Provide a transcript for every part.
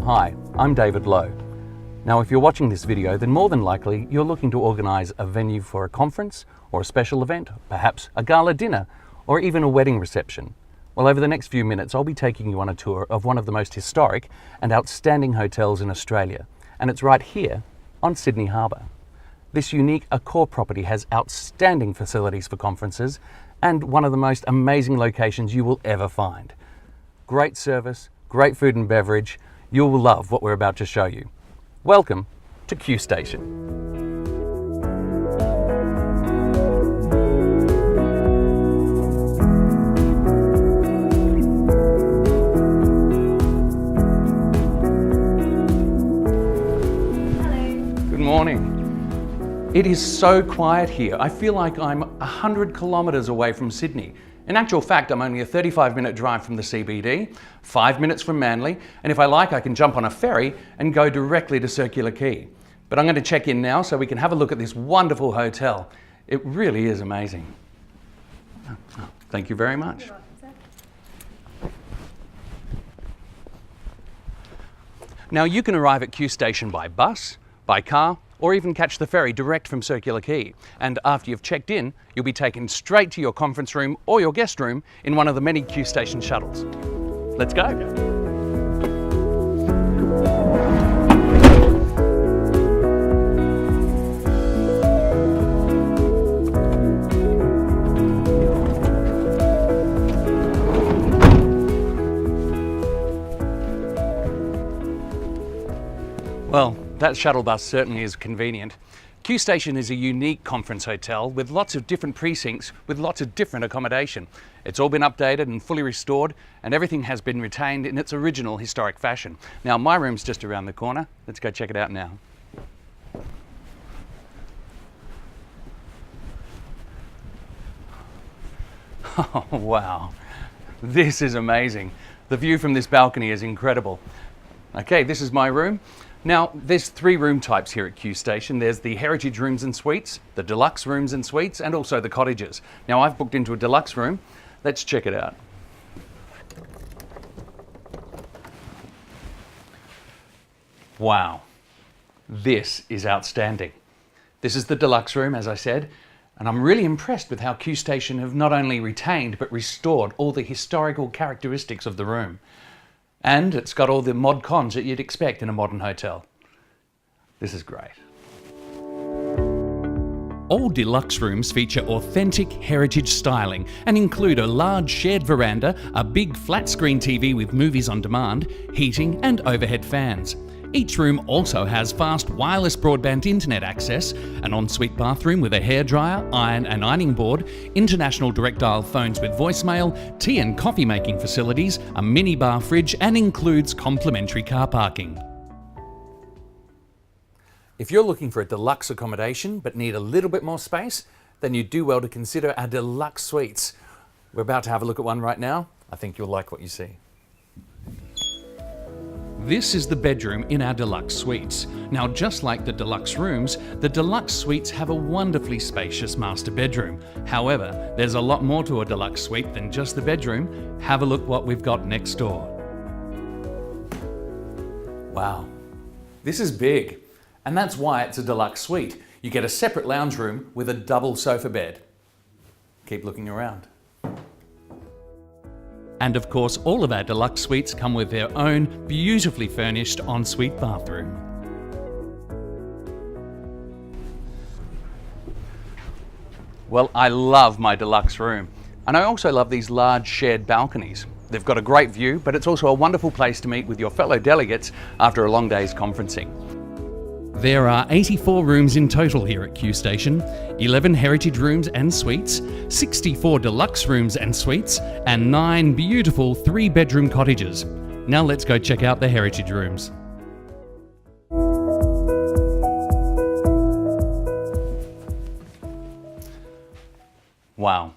Hi, I'm David Lowe. Now, if you're watching this video, then more than likely you're looking to organise a venue for a conference or a special event, perhaps a gala dinner, or even a wedding reception. Well, over the next few minutes, I'll be taking you on a tour of one of the most historic and outstanding hotels in Australia, and it's right here on Sydney Harbour. This unique Accor property has outstanding facilities for conferences and one of the most amazing locations you will ever find. Great service, great food and beverage. You will love what we're about to show you. Welcome to Q Station. Good morning. It is so quiet here. I feel like I'm 100 kilometres away from Sydney. In actual fact, I'm only a 35-minute drive from the CBD, 5 minutes from Manly, and if I like, I can jump on a ferry and go directly to Circular Quay. But I'm going to check in now so we can have a look at this wonderful hotel. It really is amazing. Oh, thank you very much. You're welcome, sir. Now, you can arrive at Q Station by bus, by car, or even catch the ferry direct from Circular Quay. And after you've checked in, you'll be taken straight to your conference room or your guest room in one of the many Q Station shuttles. Let's go. Well, that shuttle bus certainly is convenient. Q Station is a unique conference hotel with lots of different precincts with lots of different accommodation. It's all been updated and fully restored, and everything has been retained in its original historic fashion. Now, my room's just around the corner. Let's go check it out now. Oh, wow. This is amazing. The view from this balcony is incredible. Okay, this is my room. Now, there's 3 room types here at Q Station. There's the heritage rooms and suites, the deluxe rooms and suites, and also the cottages. Now, I've booked into a deluxe room. Let's check it out. Wow, this is outstanding. This is the deluxe room, as I said, and I'm really impressed with how Q Station have not only retained but restored all the historical characteristics of the room. And it's got all the mod cons that you'd expect in a modern hotel. This is great. All deluxe rooms feature authentic heritage styling and include a large shared veranda, a big flat screen TV with movies on demand, heating and overhead fans. Each room also has fast wireless broadband internet access, an ensuite bathroom with a hairdryer, iron and ironing board, international direct dial phones with voicemail, tea and coffee making facilities, a mini bar fridge, and includes complimentary car parking. If you're looking for a deluxe accommodation but need a little bit more space, then you do well to consider our deluxe suites. We're about to have a look at one right now. I think you'll like what you see. This is the bedroom in our deluxe suites. Now, just like the deluxe rooms, the deluxe suites have a wonderfully spacious master bedroom. However, there's a lot more to a deluxe suite than just the bedroom. Have a look what we've got next door. Wow, this is big, and that's why it's a deluxe suite. You get a separate lounge room with a double sofa bed. Keep looking around. And of course, all of our deluxe suites come with their own beautifully furnished ensuite bathroom. Well, I love my deluxe room. And I also love these large shared balconies. They've got a great view, but it's also a wonderful place to meet with your fellow delegates after a long day's conferencing. There are 84 rooms in total here at Q Station, 11 heritage rooms and suites, 64 deluxe rooms and suites, and 9 beautiful 3-bedroom cottages. Now let's go check out the heritage rooms. Wow,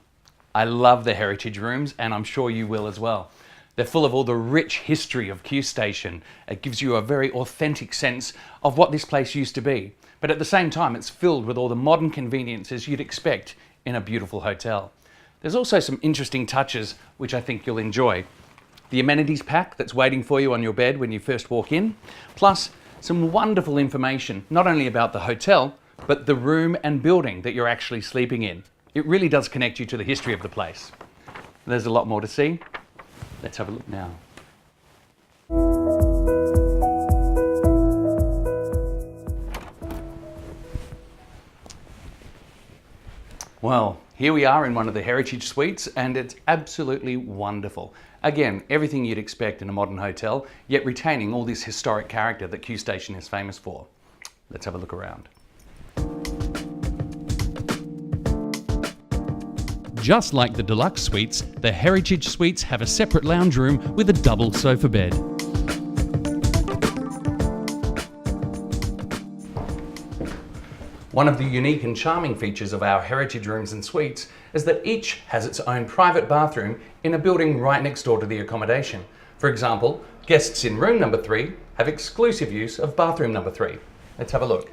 I love the heritage rooms, and I'm sure you will as well. They're full of all the rich history of Q Station. It gives you a very authentic sense of what this place used to be. But at the same time, it's filled with all the modern conveniences you'd expect in a beautiful hotel. There's also some interesting touches which I think you'll enjoy. the amenities pack that's waiting for you on your bed when you first walk in, plus some wonderful information, not only about the hotel, but the room and building that you're actually sleeping in. It really does connect you to the history of the place. There's a lot more to see. Let's have a look now. Well, here we are in one of the Heritage Suites, and it's absolutely wonderful. Again, everything you'd expect in a modern hotel, yet retaining all this historic character that Q Station is famous for. Let's have a look around. Just like the deluxe suites, the Heritage Suites have a separate lounge room with a double sofa bed. One of the unique and charming features of our Heritage rooms and suites is that each has its own private bathroom in a building right next door to the accommodation. For example, guests in room number 3 have exclusive use of bathroom number 3. Let's have a look.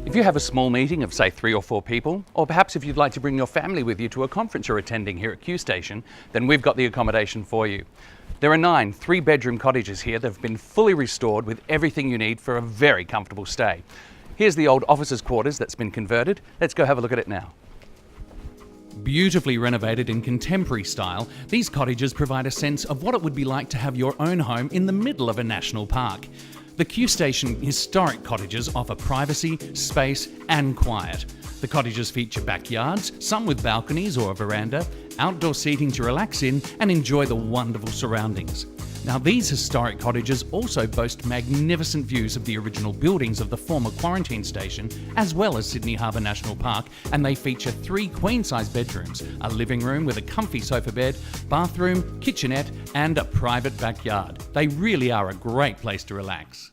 If you have a small meeting of say 3 or 4 people, or perhaps if you'd like to bring your family with you to a conference you're attending here at Q Station, then we've got the accommodation for you. There are 9 3-bedroom cottages here that have been fully restored with everything you need for a very comfortable stay. Here's the old officers' quarters that's been converted. Let's go have a look at it now. Beautifully renovated in contemporary style, these cottages provide a sense of what it would be like to have your own home in the middle of a national park. The Q Station historic cottages offer privacy, space and quiet. The cottages feature backyards, some with balconies or a veranda, outdoor seating to relax in and enjoy the wonderful surroundings. Now these historic cottages also boast magnificent views of the original buildings of the former quarantine station, as well as Sydney Harbour National Park, and they feature 3 queen-size bedrooms, a living room with a comfy sofa bed, bathroom, kitchenette and a private backyard. They really are a great place to relax.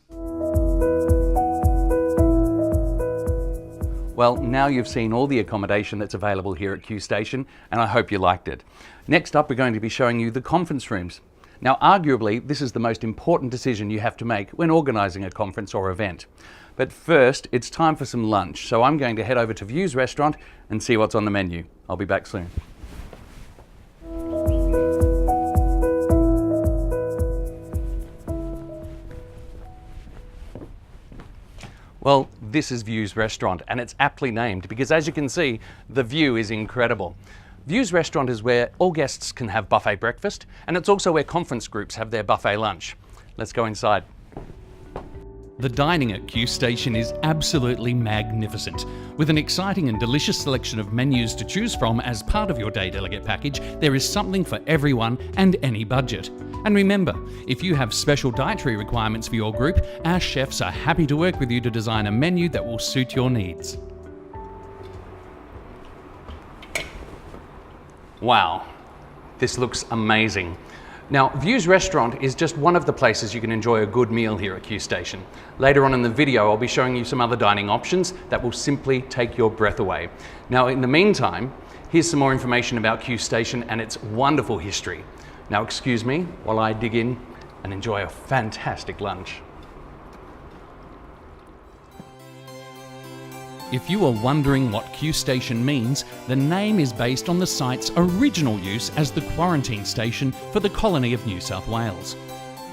Well, now you've seen all the accommodation that's available here at Q Station, and I hope you liked it. Next up, we're going to be showing you the conference rooms. Now, arguably, this is the most important decision you have to make when organising a conference or event. But first, it's time for some lunch, so I'm going to head over to Views Restaurant and see what's on the menu. I'll be back soon. Well, this is Views Restaurant, and it's aptly named because, as you can see, the view is incredible. Views Restaurant is where all guests can have buffet breakfast, and it's also where conference groups have their buffet lunch. Let's go inside. The dining at Q Station is absolutely magnificent. With an exciting and delicious selection of menus to choose from as part of your day delegate package, there is something for everyone and any budget. And remember, if you have special dietary requirements for your group, our chefs are happy to work with you to design a menu that will suit your needs. Wow, this looks amazing. Now, Views Restaurant is just one of the places you can enjoy a good meal here at Q Station. Later on in the video, I'll be showing you some other dining options that will simply take your breath away. Now, in the meantime, here's some more information about Q Station and its wonderful history. Now, excuse me while I dig in and enjoy a fantastic lunch. If you are wondering what Q Station means, the name is based on the site's original use as the quarantine station for the colony of New South Wales.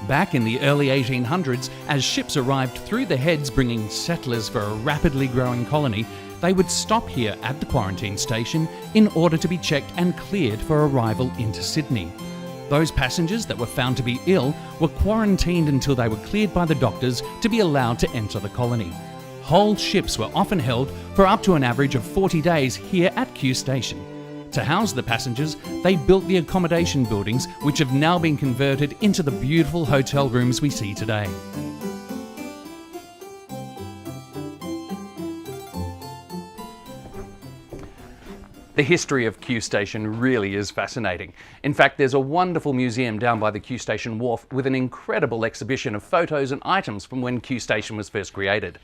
Back in the early 1800s, as ships arrived through the Heads bringing settlers for a rapidly growing colony, they would stop here at the quarantine station in order to be checked and cleared for arrival into Sydney. Those passengers that were found to be ill were quarantined until they were cleared by the doctors to be allowed to enter the colony. Whole ships were often held for up to an average of 40 days here at Q Station. To house the passengers, they built the accommodation buildings, which have now been converted into the beautiful hotel rooms we see today. The history of Q Station really is fascinating. In fact, there's a wonderful museum down by the Q Station wharf with an incredible exhibition of photos and items from when Q Station was first created.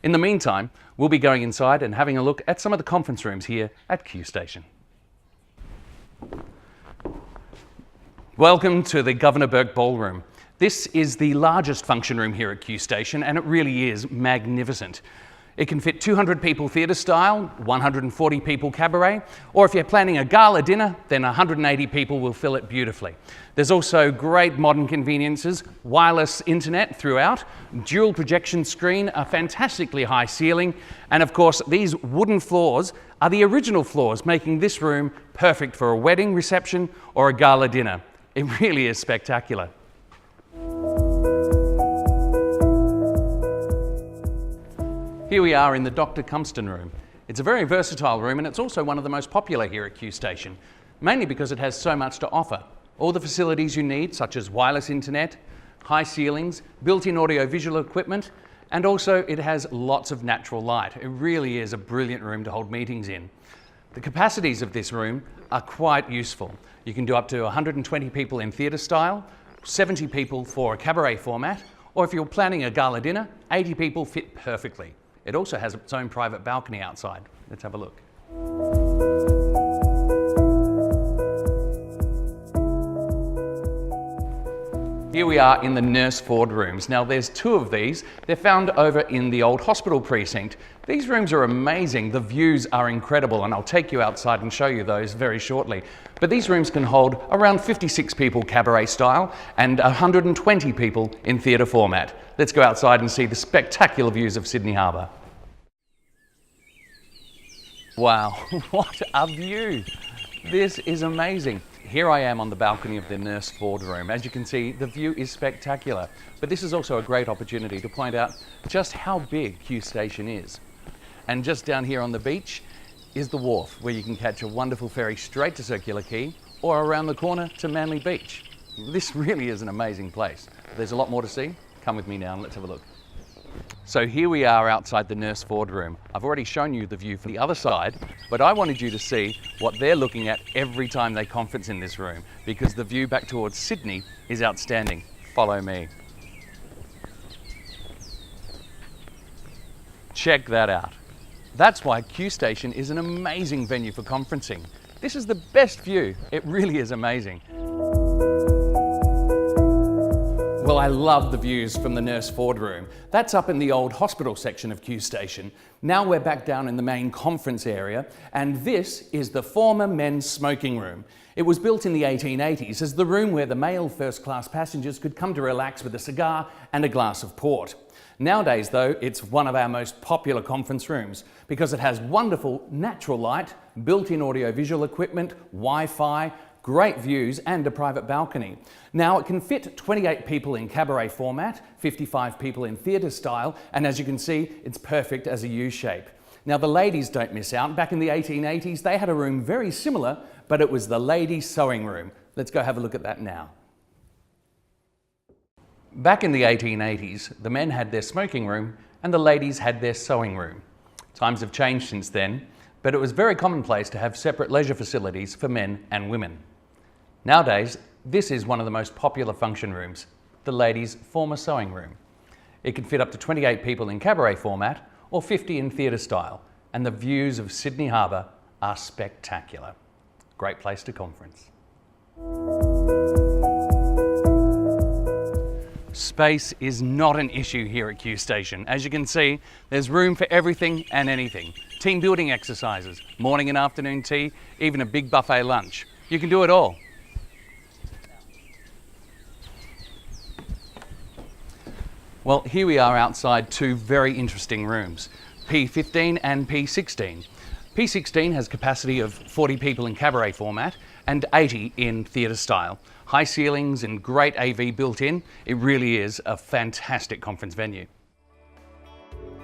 In the meantime, we'll be going inside and having a look at some of the conference rooms here at Q Station. Welcome to the Governor Burke Ballroom. This is the largest function room here at Q Station, and it really is magnificent. It can fit 200 people theatre style, 140 people cabaret, or if you're planning a gala dinner, then 180 people will fill it beautifully. There's also great modern conveniences, wireless internet throughout, dual projection screen, a fantastically high ceiling, and of course these wooden floors are the original floors, making this room perfect for a wedding reception or a gala dinner. It really is spectacular. Here we are in the Dr. Cumston room. It's a very versatile room and it's also one of the most popular here at Q Station, mainly because it has so much to offer. All the facilities you need, such as wireless internet, high ceilings, built-in audio-visual equipment, and also it has lots of natural light. It really is a brilliant room to hold meetings in. The capacities of this room are quite useful. You can do up to 120 people in theatre style, 70 people for a cabaret format, or if you're planning a gala dinner, 80 people fit perfectly. It also has its own private balcony outside. Let's have a look. Here we are in the nurse ward rooms. Now there's two of these. They're found over in the old hospital precinct. These rooms are amazing. The views are incredible and I'll take you outside and show you those very shortly. But these rooms can hold around 56 people cabaret style and 120 people in theatre format. Let's go outside and see the spectacular views of Sydney Harbour. Wow, what a view! This is amazing. Here I am on the balcony of the nurse ward room. As you can see, the view is spectacular. But this is also a great opportunity to point out just how big Q Station is. And just down here on the beach is the wharf, where you can catch a wonderful ferry straight to Circular Quay or around the corner to Manly Beach. This really is an amazing place. There's a lot more to see. Come with me now and let's have a look. So here we are outside the nurse ward room. I've already shown you the view from the other side, but I wanted you to see what they're looking at every time they conference in this room, because the view back towards Sydney is outstanding. Follow me. Check that out. That's why Q Station is an amazing venue for conferencing. This is the best view. It really is amazing. Well, I love the views from the nurse ward room. That's up in the old hospital section of Q Station. Now we're back down in the main conference area, and this is the former men's smoking room. It was built in the 1880s as the room where the male first-class passengers could come to relax with a cigar and a glass of port. Nowadays, though, it's one of our most popular conference rooms because it has wonderful natural light, built-in audio-visual equipment, Wi-Fi, great views and a private balcony. Now it can fit 28 people in cabaret format, 55 people in theatre style, and as you can see, it's perfect as a U-shape. Now the ladies don't miss out. Back in the 1880s, they had a room very similar, but it was the ladies' sewing room. Let's go have a look at that now. Back in the 1880s, the men had their smoking room and the ladies had their sewing room. Times have changed since then, but it was very commonplace to have separate leisure facilities for men and women. Nowadays, this is one of the most popular function rooms, the ladies' former sewing room. It can fit up to 28 people in cabaret format or 50 in theatre style, and the views of Sydney Harbour are spectacular. Great place to conference. Space is not an issue here at Q Station. As you can see, there's room for everything and anything. Team building exercises, morning and afternoon tea, even a big buffet lunch. You can do it all. Well, here we are outside two very interesting rooms, P15 and P16. P16 has capacity of 40 people in cabaret format and 80 in theatre style. High ceilings and great AV built in. It really is a fantastic conference venue.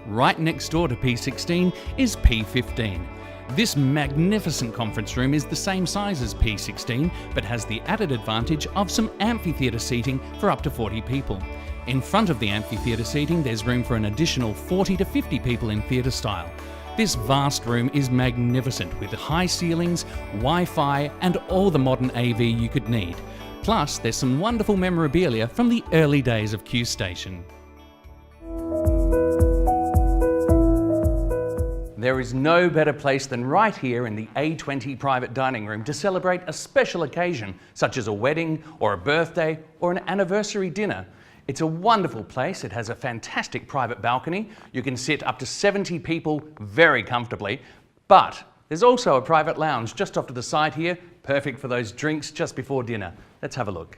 Right next door to P16 is P15. This magnificent conference room is the same size as P16, but has the added advantage of some amphitheatre seating for up to 40 people. In front of the amphitheatre seating, there's room for an additional 40 to 50 people in theatre style. This vast room is magnificent with high ceilings, Wi-Fi and all the modern AV you could need. Plus, there's some wonderful memorabilia from the early days of Q Station. There is no better place than right here in the A20 private dining room to celebrate a special occasion such as a wedding or a birthday or an anniversary dinner. It's a wonderful place. It has a fantastic private balcony. You can sit up to 70 people very comfortably, but there's also a private lounge just off to the side here, perfect for those drinks just before dinner. Let's have a look.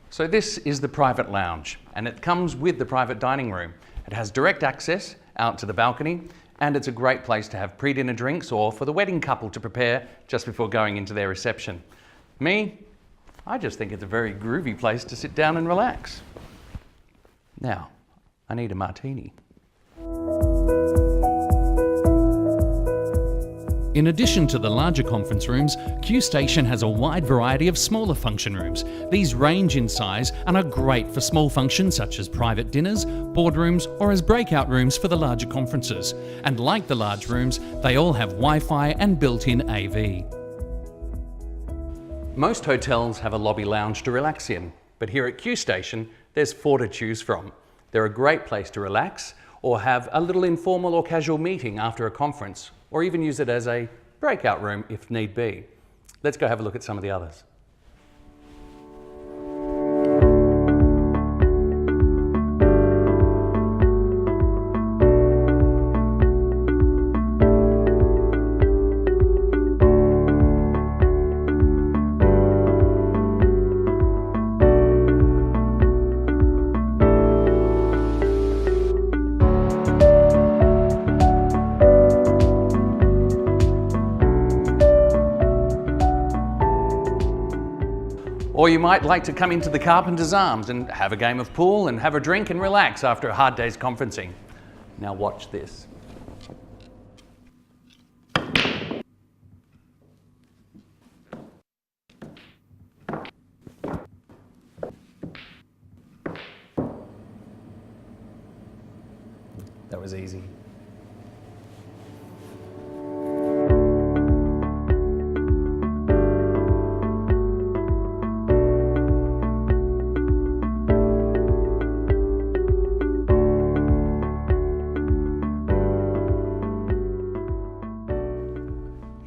So this is the private lounge, and it comes with the private dining room. It has direct access out to the balcony, and it's a great place to have pre-dinner drinks or for the wedding couple to prepare just before going into their reception. I just think it's a very groovy place to sit down and relax. Now, I need a martini. In addition to the larger conference rooms, Q Station has a wide variety of smaller function rooms. These range in size and are great for small functions such as private dinners, boardrooms, or as breakout rooms for the larger conferences. And like the large rooms, they all have Wi-Fi and built-in AV. Most hotels have a lobby lounge to relax in, but here at Q Station, there's 4 to choose from. They're a great place to relax or have a little informal or casual meeting after a conference, or even use it as a breakout room if need be. Let's go have a look at some of the others. Or you might like to come into the Carpenter's Arms and have a game of pool and have a drink and relax after a hard day's conferencing. Now watch this. That was easy.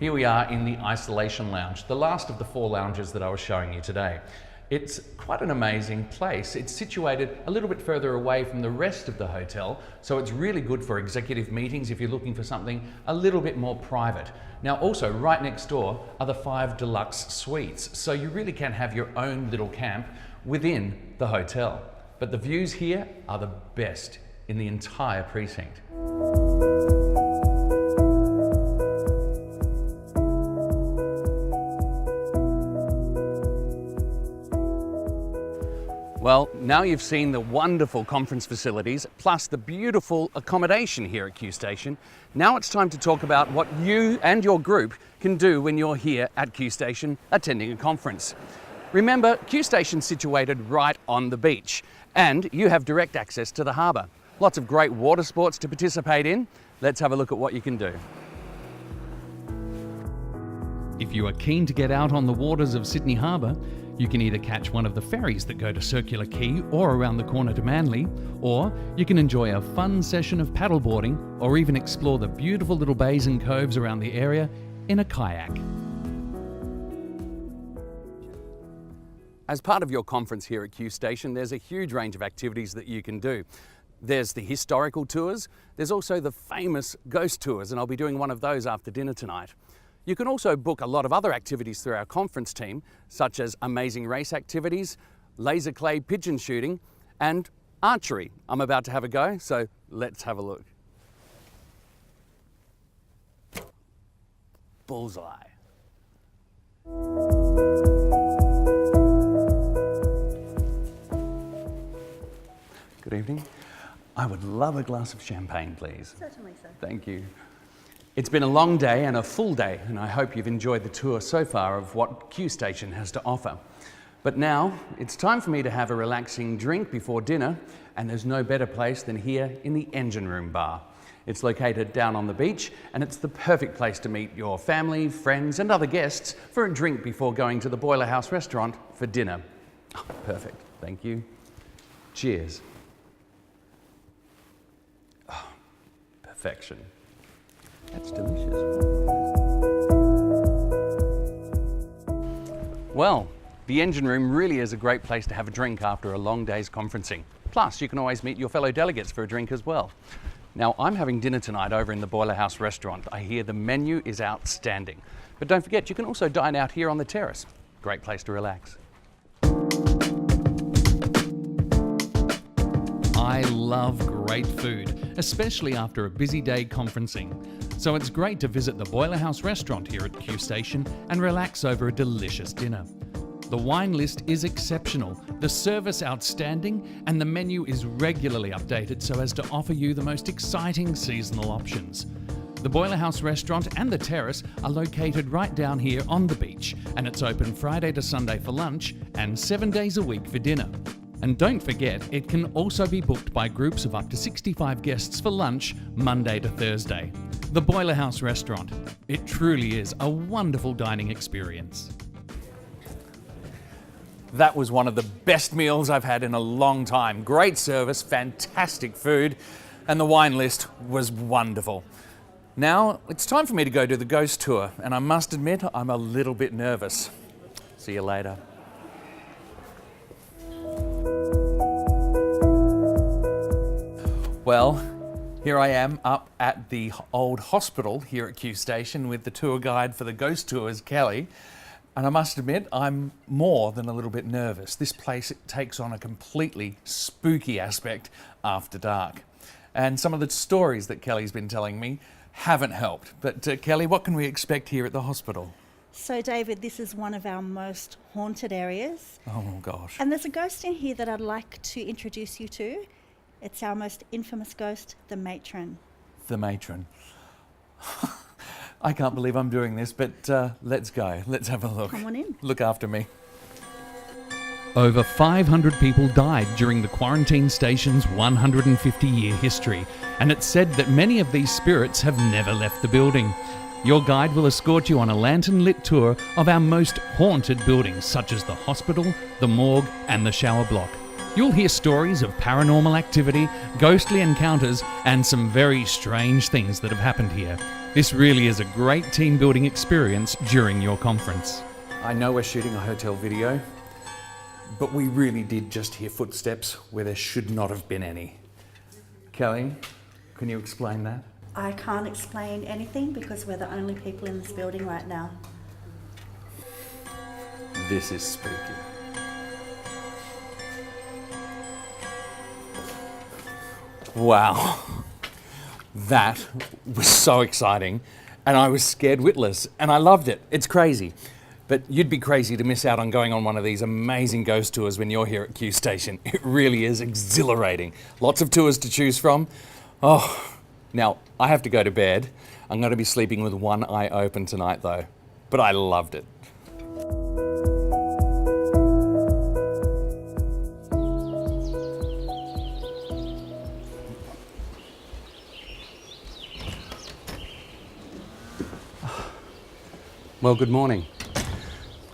Here we are in the isolation lounge, the last of the 4 lounges that I was showing you today. It's quite an amazing place. It's situated a little bit further away from the rest of the hotel, so it's really good for executive meetings if you're looking for something a little bit more private. Now also right next door are the 5 deluxe suites, so you really can have your own little camp within the hotel. But the views here are the best in the entire precinct. Well, now you've seen the wonderful conference facilities, plus the beautiful accommodation here at Q Station. Now it's time to talk about what you and your group can do when you're here at Q Station attending a conference. Remember, Q Station's situated right on the beach, and you have direct access to the harbour. Lots of great water sports to participate in. Let's have a look at what you can do. If you are keen to get out on the waters of Sydney Harbour, you can either catch one of the ferries that go to Circular Quay or around the corner to Manly, or you can enjoy a fun session of paddleboarding or even explore the beautiful little bays and coves around the area in a kayak. As part of your conference here at Q Station, there's a huge range of activities that you can do. There's the historical tours, there's also the famous ghost tours, and I'll be doing one of those after dinner tonight. You can also book a lot of other activities through our conference team, such as amazing race activities, laser clay pigeon shooting, and archery. I'm about to have a go, so let's have a look. Bullseye. Good evening. I would love a glass of champagne, please. Certainly, sir. Thank you. It's been a long day and a full day, and I hope you've enjoyed the tour so far of what Q Station has to offer. But now, it's time for me to have a relaxing drink before dinner, and there's no better place than here in the Engine Room Bar. It's located down on the beach, and it's the perfect place to meet your family, friends, and other guests for a drink before going to the Boiler House restaurant for dinner. Oh, perfect, thank you. Cheers. Oh, perfection. That's delicious. Well, The engine room really is a great place to have a drink after a long day's conferencing. Plus, you can always meet your fellow delegates for a drink as well. Now, I'm having dinner tonight over in the Boiler House restaurant. I hear the menu is outstanding. But don't forget, you can also dine out here on the terrace. Great place to relax. I love great food, especially after a busy day conferencing. So it's great to visit the Boiler House restaurant here at Q Station and relax over a delicious dinner. The wine list is exceptional, the service outstanding, and the menu is regularly updated so as to offer you the most exciting seasonal options. The Boiler House restaurant and the terrace are located right down here on the beach, and it's open Friday to Sunday for lunch and 7 days a week for dinner. And don't forget, it can also be booked by groups of up to 65 guests for lunch Monday to Thursday. The Boiler House restaurant. It truly is a wonderful dining experience. That was one of the best meals I've had in a long time. Great service, fantastic food, and the wine list was wonderful. Now, it's time for me to go do the ghost tour, and I must admit, I'm a little bit nervous. See you later. Well, here I am up at the old hospital here at Q Station with the tour guide for the ghost tours, Kelly. And I must admit, I'm more than a little bit nervous. This place takes on a completely spooky aspect after dark. And some of the stories that Kelly's been telling me haven't helped. But Kelly, what can we expect here at the hospital? So David, this is one of our most haunted areas. Oh gosh. And there's a ghost in here that I'd like to introduce you to. It's our most infamous ghost, the matron. The matron. I can't believe I'm doing this, but let's go. Let's have a look. Come on in. Look after me. Over 500 people died during the quarantine station's 150-year history, and it's said that many of these spirits have never left the building. Your guide will escort you on a lantern-lit tour of our most haunted buildings, such as the hospital, the morgue, and the shower block. You'll hear stories of paranormal activity, ghostly encounters, and some very strange things that have happened here. This really is a great team-building experience during your conference. I know we're shooting a hotel video, but we really did just hear footsteps where there should not have been any. Kelly, can you explain that? I can't explain anything because we're the only people in this building right now. This is spooky. Wow, that was so exciting, and I was scared witless, and I loved it. It's crazy, but you'd be crazy to miss out on going on one of these amazing ghost tours when you're here at Q Station. It really is exhilarating. Lots of tours to choose from. Oh, now I have to go to bed. I'm going to be sleeping with one eye open tonight though, but I loved it. Well, good morning.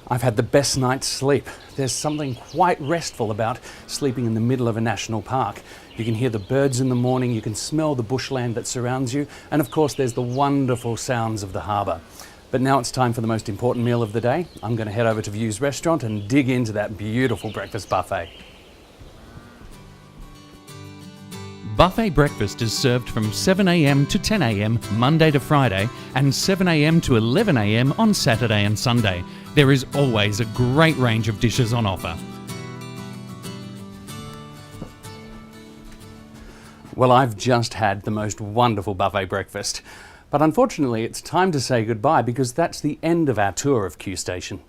I've had the best night's sleep. There's something quite restful about sleeping in the middle of a national park. You can hear the birds in the morning, you can smell the bushland that surrounds you, and of course there's the wonderful sounds of the harbour. But now it's time for the most important meal of the day. I'm going to head over to View's restaurant and dig into that beautiful breakfast buffet. Buffet breakfast is served from 7 a.m. to 10 a.m. Monday to Friday and 7 a.m. to 11 a.m. on Saturday and Sunday. There is always a great range of dishes on offer. Well, I've just had the most wonderful buffet breakfast. But unfortunately, it's time to say goodbye because that's the end of our tour of Q Station.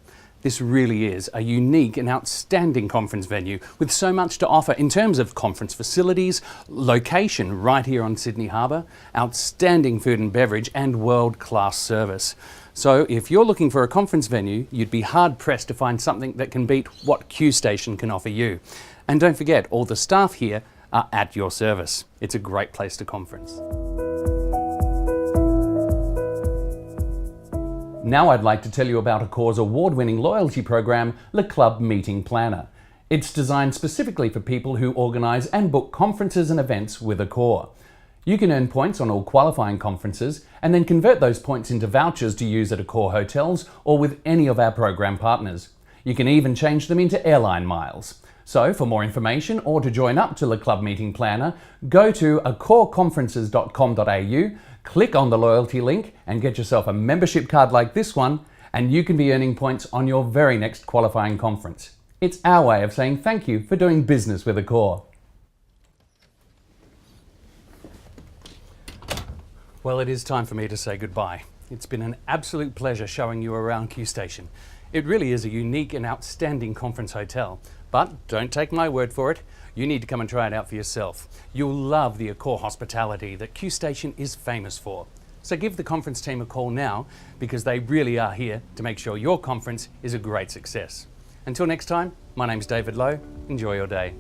This really is a unique and outstanding conference venue with so much to offer in terms of conference facilities, location right here on Sydney Harbour, outstanding food and beverage, and world-class service. So if you're looking for a conference venue, you'd be hard-pressed to find something that can beat what Q Station can offer you. And don't forget, all the staff here are at your service. It's a great place to conference. Now I'd like to tell you about Accor's award-winning loyalty program, Le Club Meeting Planner. It's designed specifically for people who organise and book conferences and events with Accor. You can earn points on all qualifying conferences and then convert those points into vouchers to use at Accor hotels or with any of our program partners. You can even change them into airline miles. So for more information or to join up to the Club Meeting Planner, go to acoreconferences.com.au, click on the loyalty link and get yourself a membership card like this one, and you can be earning points on your very next qualifying conference. It's our way of saying thank you for doing business with Accor. Well, it is time for me to say goodbye. It's been an absolute pleasure showing you around Q Station. It really is a unique and outstanding conference hotel. But don't take my word for it. You need to come and try it out for yourself. You'll love the Accor hospitality that Q Station is famous for. So give the conference team a call now, because they really are here to make sure your conference is a great success. Until next time, my name's David Lowe. Enjoy your day.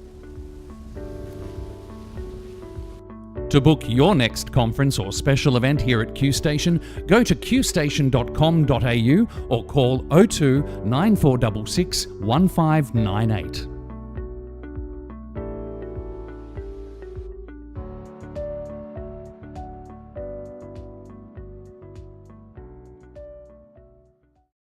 To book your next conference or special event here at Q Station, go to qstation.com.au or call 02 9466 1598.